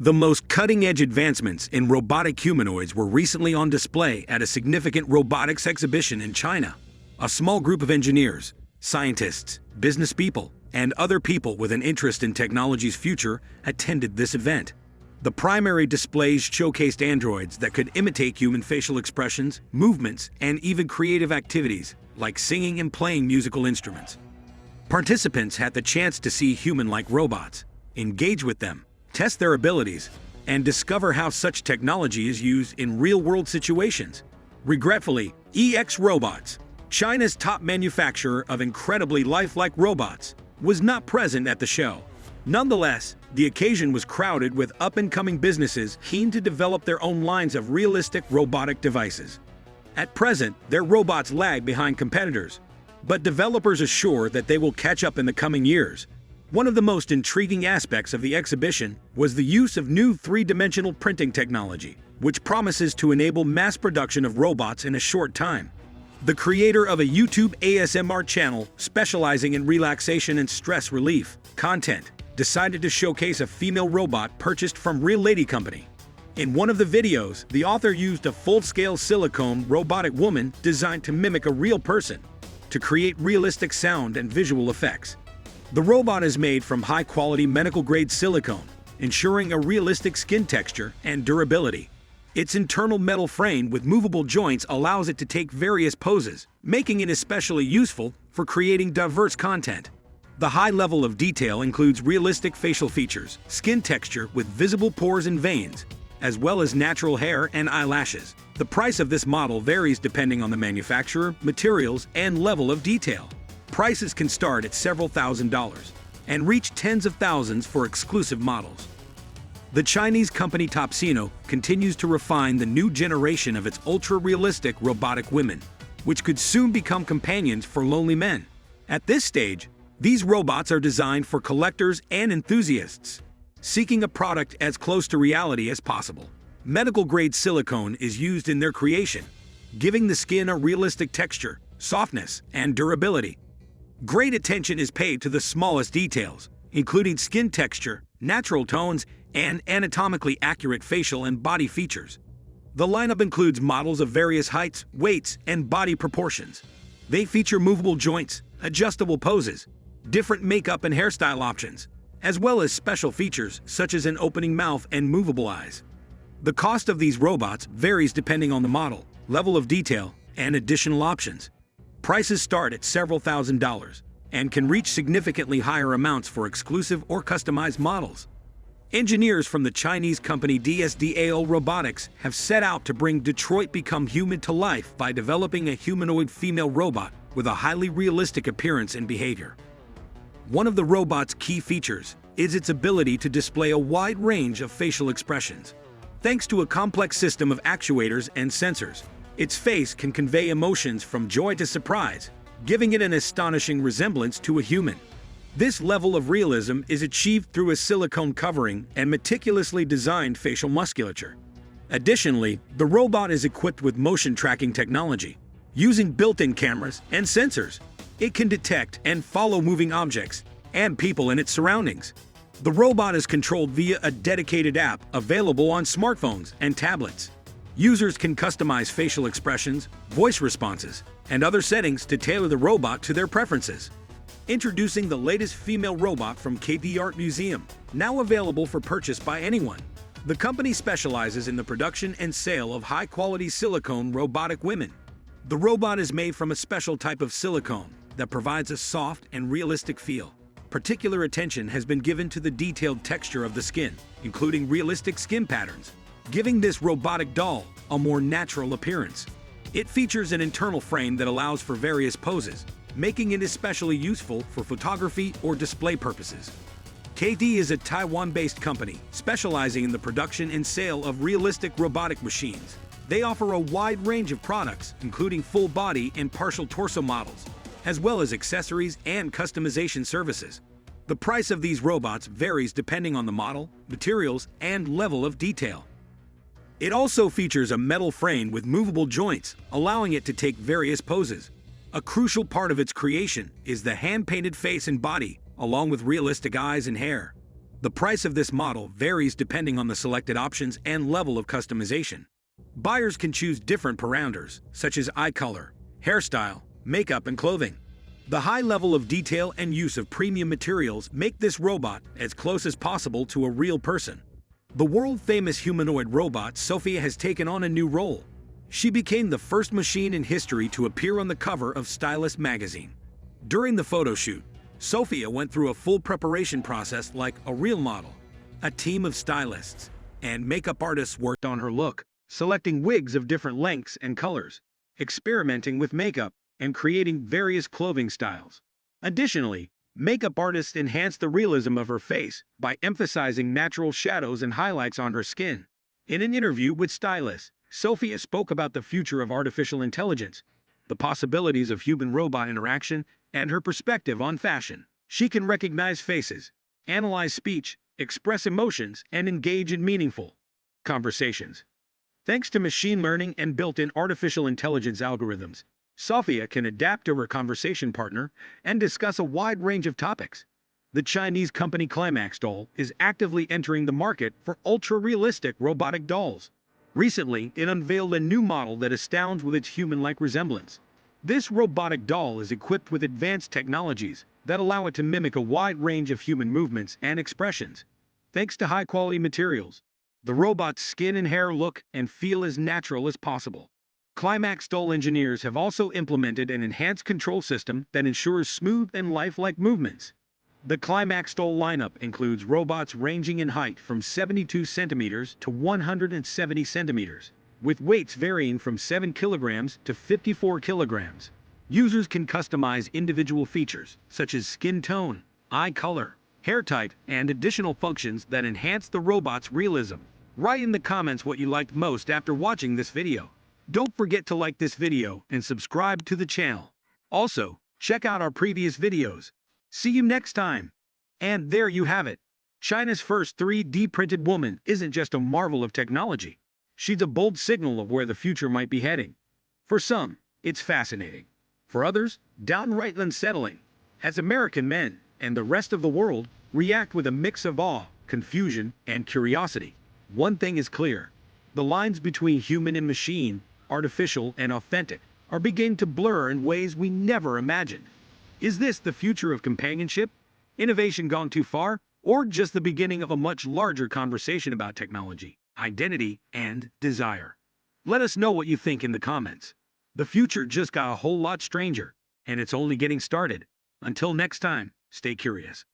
The most cutting-edge advancements in robotic humanoids were recently on display at a significant robotics exhibition in China. A small group of engineers, scientists, business people, and other people with an interest in technology's future attended this event. The primary displays showcased androids that could imitate human facial expressions, movements, and even creative activities, like singing and playing musical instruments. Participants had the chance to see human-like robots, engage with them, test their abilities, and discover how such technology is used in real-world situations. Regretfully, EX Robots, China's top manufacturer of incredibly lifelike robots, was not present at the show. Nonetheless, the occasion was crowded with up-and-coming businesses keen to develop their own lines of realistic robotic devices. At present, their robots lag behind competitors, but developers assure that they will catch up in the coming years. One of the most intriguing aspects of the exhibition was the use of new three-dimensional printing technology, which promises to enable mass production of robots in a short time. The creator of a YouTube ASMR channel specializing in relaxation and stress relief content decided to showcase a female robot purchased from Real Lady Company. In one of the videos, the author used a full-scale silicone robotic woman designed to mimic a real person to create realistic sound and visual effects. The robot is made from high-quality medical-grade silicone, ensuring a realistic skin texture and durability. Its internal metal frame with movable joints allows it to take various poses, making it especially useful for creating diverse content. The high level of detail includes realistic facial features, skin texture with visible pores and veins, as well as natural hair and eyelashes. The price of this model varies depending on the manufacturer, materials, and level of detail. Prices can start at several $1,000s and reach tens of thousands for exclusive models. The Chinese company Topsino continues to refine the new generation of its ultra-realistic robotic women, which could soon become companions for lonely men. At this stage, these robots are designed for collectors and enthusiasts seeking a product as close to reality as possible. Medical-grade silicone is used in their creation, giving the skin a realistic texture, softness, and durability. Great attention is paid to the smallest details, including skin texture, natural tones, and anatomically accurate facial and body features. The lineup includes models of various heights, weights, and body proportions. They feature movable joints, adjustable poses, different makeup and hairstyle options, as well as special features such as an opening mouth and movable eyes. The cost of these robots varies depending on the model, level of detail, and additional options. Prices start at several $1,000s and can reach significantly higher amounts for exclusive or customized models. Engineers from the Chinese company 3D-Printed Robotics have set out to bring Detroit Become Human to life by developing a humanoid female robot with a highly realistic appearance and behavior. One of the robot's key features is its ability to display a wide range of facial expressions. Thanks to a complex system of actuators and sensors, its face can convey emotions from joy to surprise, giving it an astonishing resemblance to a human. This level of realism is achieved through a silicone covering and meticulously designed facial musculature. Additionally, the robot is equipped with motion tracking technology. Using built-in cameras and sensors, it can detect and follow moving objects and people in its surroundings. The robot is controlled via a dedicated app available on smartphones and tablets. Users can customize facial expressions, voice responses, and other settings to tailor the robot to their preferences. Introducing the latest female robot from KP Art Museum, now available for purchase by anyone. The company specializes in the production and sale of high-quality silicone robotic women. The robot is made from a special type of silicone that provides a soft and realistic feel. Particular attention has been given to the detailed texture of the skin, including realistic skin patterns, giving this robotic doll a more natural appearance. It features an internal frame that allows for various poses, making it especially useful for photography or display purposes. KT is a Taiwan-based company specializing in the production and sale of realistic robotic machines. They offer a wide range of products, including full body and partial torso models, as well as accessories and customization services. The price of these robots varies depending on the model, materials, and level of detail. It also features a metal frame with movable joints, allowing it to take various poses. A crucial part of its creation is the hand-painted face and body, along with realistic eyes and hair. The price of this model varies depending on the selected options and level of customization. Buyers can choose different parameters, such as eye color, hairstyle, makeup, and clothing. The high level of detail and use of premium materials make this robot as close as possible to a real person. The world-famous humanoid robot Sophia has taken on a new role. She became the first machine in history to appear on the cover of Stylist magazine. During the photo shoot, Sophia went through a full preparation process like a real model. A team of stylists and makeup artists worked on her look, selecting wigs of different lengths and colors, experimenting with makeup, and creating various clothing styles. Additionally, makeup artists enhanced the realism of her face by emphasizing natural shadows and highlights on her skin. In an interview with stylists, Sophia spoke about the future of artificial intelligence, the possibilities of human-robot interaction, and her perspective on fashion. She can recognize faces, analyze speech, express emotions, and engage in meaningful conversations. Thanks to machine learning and built-in artificial intelligence algorithms, Sophia can adapt to her conversation partner and discuss a wide range of topics. The Chinese company Climax Doll is actively entering the market for ultra-realistic robotic dolls. Recently, it unveiled a new model that astounds with its human-like resemblance. This robotic doll is equipped with advanced technologies that allow it to mimic a wide range of human movements and expressions. Thanks to high-quality materials, the robot's skin and hair look and feel as natural as possible. Climax Doll engineers have also implemented an enhanced control system that ensures smooth and lifelike movements. The Climax Doll lineup includes robots ranging in height from 72 centimeters to 170 centimeters, with weights varying from 7 kilograms to 54 kilograms. Users can customize individual features, such as skin tone, eye color, hair type, and additional functions that enhance the robot's realism. Write in the comments what you liked most after watching this video. Don't forget to like this video and subscribe to the channel. Also, check out our previous videos. See you next time. And there you have it. China's first 3D printed woman isn't just a marvel of technology. She's a bold signal of where the future might be heading. For some, it's fascinating. For others, downright unsettling. As American men and the rest of the world react with a mix of awe, confusion, and curiosity, one thing is clear. The lines between human and machine, artificial and authentic, are beginning to blur in ways we never imagined. Is this the future of companionship, innovation gone too far, or just the beginning of a much larger conversation about technology, identity, and desire? Let us know what you think in the comments. The future just got a whole lot stranger, and it's only getting started. Until next time, stay curious.